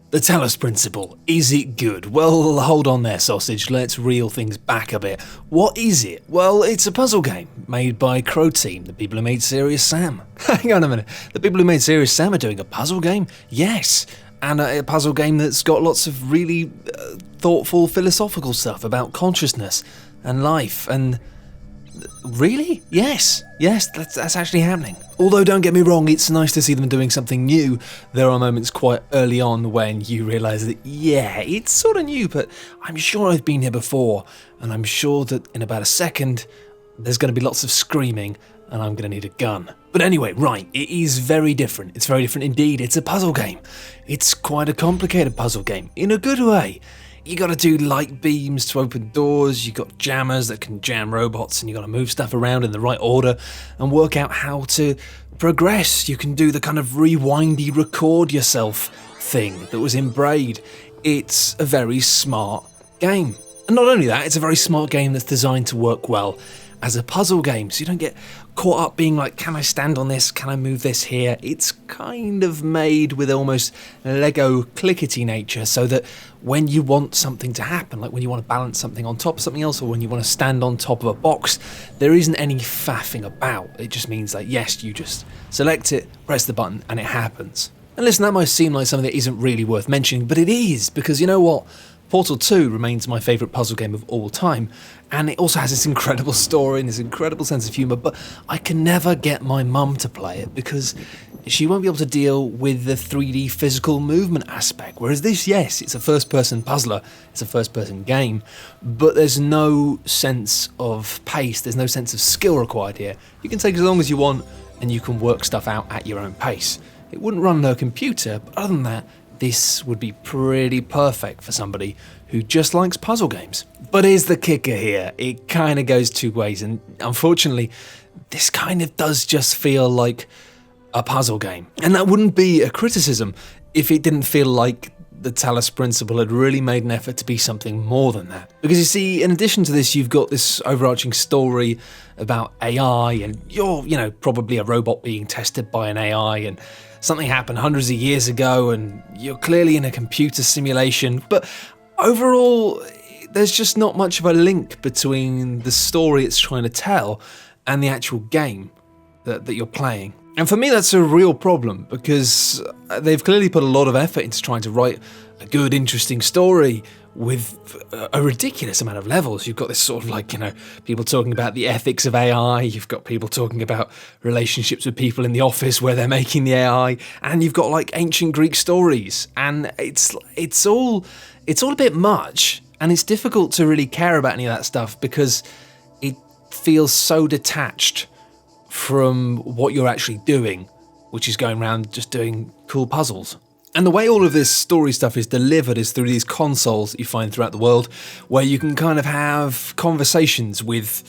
The Talos principle, is it good? Well, hold on there, sausage, let's reel things back a bit. What is it? Well, it's a puzzle game made by Crow Team, the people who made Serious Sam. Hang on a minute, the people who made Serious Sam are doing a puzzle game? Yes, and a puzzle game that's got lots of really thoughtful philosophical stuff about consciousness and life and... Really? Yes, that's actually happening. Although don't get me wrong, it's nice to see them doing something new. There are moments quite early on when you realise that, yeah, it's sort of new, but I'm sure I've been here before, and I'm sure that in about a second, there's going to be lots of screaming, and I'm going to need a gun. But anyway, right, it is very different. It's very different indeed. It's a puzzle game. It's quite a complicated puzzle game, in a good way. You gotta do light beams to open doors, you got jammers that can jam robots, and you gotta move stuff around in the right order and work out how to progress. You can do the kind of rewindy record yourself thing that was in Braid. It's a very smart game. And not only that, it's a very smart game that's designed to work well as a puzzle game, so you don't get caught up being like, can I stand on this, can I move this here? It's kind of made with almost Lego clickety nature, so that when you want something to happen, like when you want to balance something on top of something else, or when you want to stand on top of a box, there isn't any faffing about. It just means like, yes, you just select it, press the button, and it happens. And listen, that might seem like something that isn't really worth mentioning, but it is, because you know what? Portal 2 remains my favourite puzzle game of all time, and it also has this incredible story and this incredible sense of humour, but I can never get my mum to play it because she won't be able to deal with the 3D physical movement aspect, whereas this, yes, it's a first-person puzzler, it's a first-person game, but there's no sense of pace, there's no sense of skill required here. You can take as long as you want, and you can work stuff out at your own pace. It wouldn't run on a computer, but other than that, this would be pretty perfect for somebody who just likes puzzle games. But here's the kicker here, it kind of goes two ways, and unfortunately, this kind of does just feel like a puzzle game. And that wouldn't be a criticism if it didn't feel like the Talos principle had really made an effort to be something more than that. Because you see, in addition to this, you've got this overarching story about AI, and you're, probably a robot being tested by an AI, and something happened hundreds of years ago, and you're clearly in a computer simulation. But overall, there's just not much of a link between the story it's trying to tell and the actual game that you're playing. And for me, that's a real problem, because they've clearly put a lot of effort into trying to write a good, interesting story with a ridiculous amount of levels. You've got this sort of people talking about the ethics of AI, you've got people talking about relationships with people in the office where they're making the AI, and you've got ancient Greek stories, and it's all a bit much, and it's difficult to really care about any of that stuff because it feels so detached from what you're actually doing, which is going around just doing cool puzzles. And the way all of this story stuff is delivered is through these consoles that you find throughout the world, where you can kind of have conversations with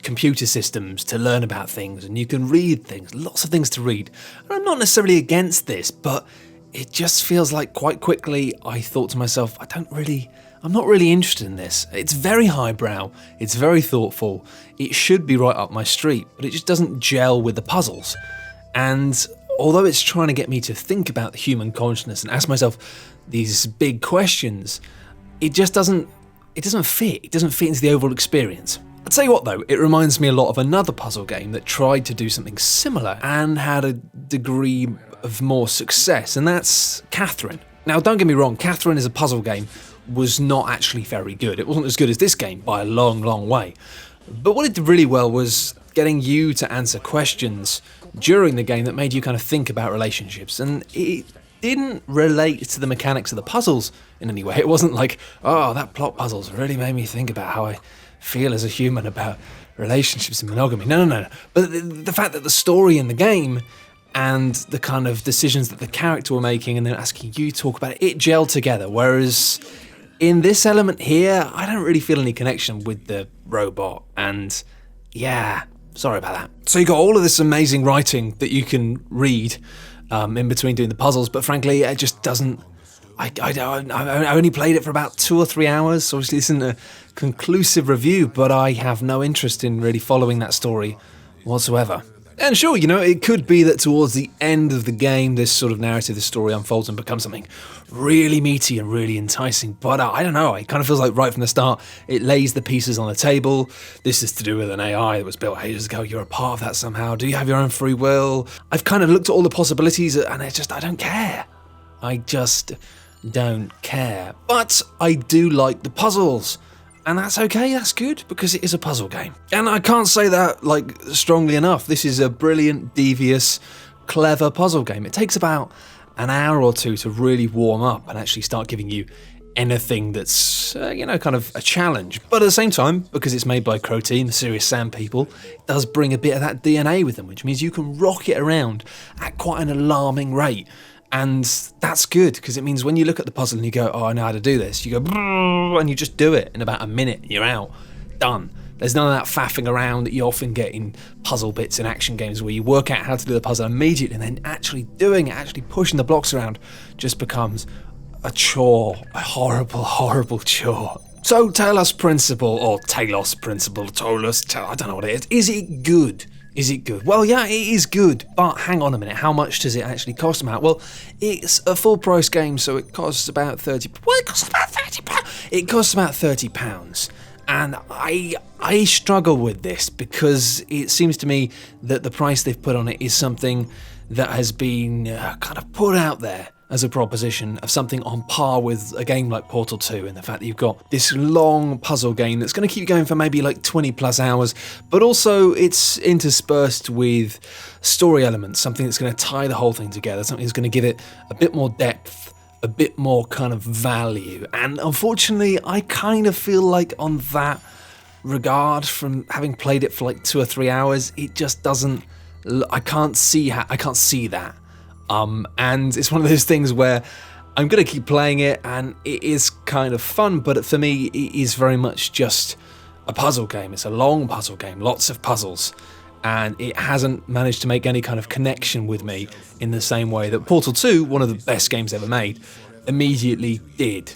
computer systems to learn about things, and you can read things, lots of things to read. And I'm not necessarily against this, but it just feels like quite quickly I thought to myself, I'm not really interested in this. It's very highbrow, it's very thoughtful, it should be right up my street, but it just doesn't gel with the puzzles. And although it's trying to get me to think about the human consciousness and ask myself these big questions, it just doesn't fit. It doesn't fit into the overall experience. I'll tell you what though, it reminds me a lot of another puzzle game that tried to do something similar and had a degree of more success, and that's Catherine. Now don't get me wrong, Catherine as a puzzle game was not actually very good. It wasn't as good as this game by a long, long way. But what it did really well was getting you to answer questions during the game that made you kind of think about relationships, and it didn't relate to the mechanics of the puzzles in any way. It wasn't like, oh, that plot puzzle's really made me think about how I feel as a human about relationships and monogamy. No. But the fact that the story in the game and the kind of decisions that the character were making and then asking you to talk about it gelled together, whereas in this element here, I don't really feel any connection with the robot, and yeah, sorry about that. So you got all of this amazing writing that you can read in between doing the puzzles, but frankly, it just doesn't... I only played it for about 2 or 3 hours, so obviously this isn't a conclusive review, but I have no interest in really following that story whatsoever. And sure, you know, it could be that towards the end of the game, this sort of narrative, this story unfolds and becomes something really meaty and really enticing. But I don't know, it kind of feels like right from the start, it lays the pieces on the table. This is to do with an AI that was built ages ago. You're a part of that somehow. Do you have your own free will? I've kind of looked at all the possibilities and I don't care. I just don't care. But I do like the puzzles. And that's okay, that's good, because it is a puzzle game. And I can't say that, like, strongly enough. This is a brilliant, devious, clever puzzle game. It takes about an hour or two to really warm up and actually start giving you anything that's, you know, kind of a challenge. But at the same time, because it's made by Crow Team, the Serious Sam people, it does bring a bit of that DNA with them, which means you can rock it around at quite an alarming rate. And that's good, because it means when you look at the puzzle and you go, oh, I know how to do this, you go, and you just do it in about a minute, you're out, done. There's none of that faffing around that you often get in puzzle bits in action games where you work out how to do the puzzle immediately and then actually doing it, actually pushing the blocks around just becomes a chore, a horrible, horrible chore. So Talos Principle, or Talos Principle, Talos, I don't know what it is it good? Is it good? Well, yeah, it is good, but hang on a minute, how much does it actually cost about? Well, it's a full price game, so it costs about £30. Well, it costs about £30. It costs about £30. And I struggle with this because it seems to me that the price they've put on it is something that has been kind of put out there as a proposition of something on par with a game like Portal 2, and the fact that you've got this long puzzle game that's going to keep you going for maybe like 20 plus hours, but also it's interspersed with story elements, something that's going to tie the whole thing together, something that's going to give it a bit more depth, a bit more kind of value. And unfortunately, I kind of feel like on that regard, from having played it for like 2 or 3 hours, it just doesn't, I can't see that. And it's one of those things where I'm going to keep playing it and it is kind of fun, but for me it is very much just a puzzle game. It's a long puzzle game, lots of puzzles, and it hasn't managed to make any kind of connection with me in the same way that Portal 2, one of the best games ever made, immediately did.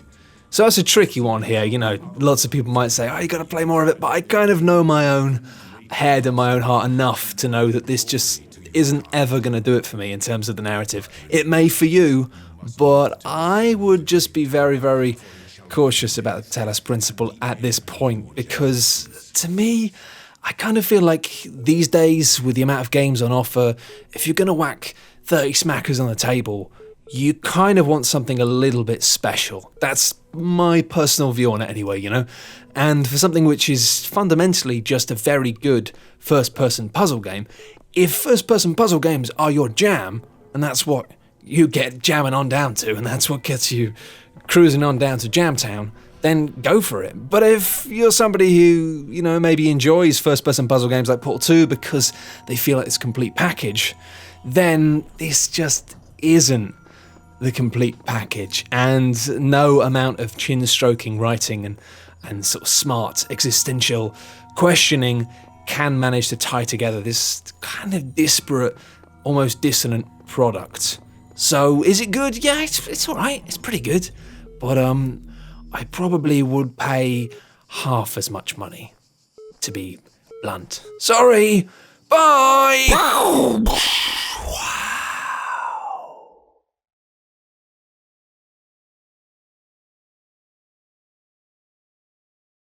So that's a tricky one here, you know, lots of people might say, oh, you got to play more of it, but I kind of know my own head and my own heart enough to know that this just isn't ever going to do it for me in terms of the narrative. It may for you, but I would just be very, very cautious about the Talos Principle at this point, because to me, I kind of feel like these days, with the amount of games on offer, if you're going to whack 30 smackers on the table, you kind of want something a little bit special. That's my personal view on it anyway, you know? And for something which is fundamentally just a very good first-person puzzle game, if first-person puzzle games are your jam, and that's what you get jamming on down to, and that's what gets you cruising on down to Jamtown, then go for it. But if you're somebody who, you know, maybe enjoys first-person puzzle games like Portal 2 because they feel like it's a complete package, then this just isn't the complete package, and no amount of chin-stroking writing and sort of smart existential questioning can manage to tie together this kind of disparate, almost dissonant product. So is it good? Yeah, it's all right. It's pretty good, but I probably would pay half as much money, to be blunt. Sorry. Bye.